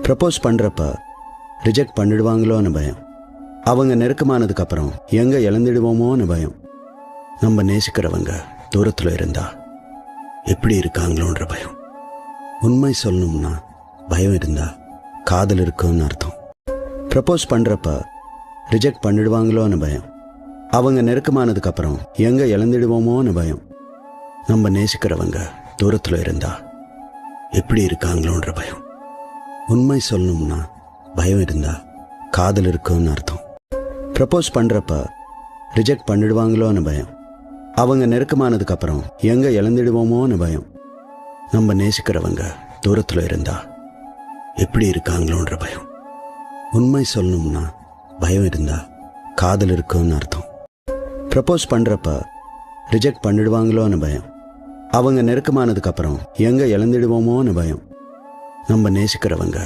Propose பண்ணுறப்ப reject பண்ணிடுவாங்களோன்னு பயம். அவங்க நெருக்கமானதுக்கப்புறம் எங்கே இழந்துடுவோமோன்னு பயம். நம்ம நேசிக்கிறவங்க தூரத்தில் இருந்தா எப்படி இருக்காங்களோன்ற பயம். உண்மை சொல்லணும்னா பயம் இருந்தா காதல் இருக்குன்னு அர்த்தம். ப்ரப்போஸ் பண்ணுறப்ப ரிஜெக்ட் பண்ணிடுவாங்களோன்னு பயம். அவங்க நெருக்கமானதுக்கப்புறம் எங்கே இழந்துடுவோமோன்னு பயம். நம்ம நேசிக்கிறவங்க தூரத்தில் இருந்தா எப்படி இருக்காங்களோன்ற பயம். உண்மை சொல்லணும்னா பயம் இருந்தா காதல் இருக்குன்னு அர்த்தம். ப்ரப்போஸ் பண்ணுறப்ப ரிஜெக்ட் பண்ணிடுவாங்களோன்னு பயம். அவங்க நெருக்கமானதுக்கப்புறம் எங்கே இழந்துடுவோமோன்னு பயம். நம்ம நேசிக்கிறவங்க தூரத்தில் இருந்தா எப்படி இருக்காங்களோன்ற பயம். உண்மை சொல்லணும்னா பயம் இருந்தா காதல் இருக்குன்னு அர்த்தம். ப்ரப்போஸ் பண்ணுறப்ப ரிஜெக்ட் பண்ணிடுவாங்களோன்னு பயம். அவங்க நெருக்கமானதுக்கப்புறம் எங்கே இழந்துடுவோமோன்னு பயம். நம்ம நேசிக்கிறவங்க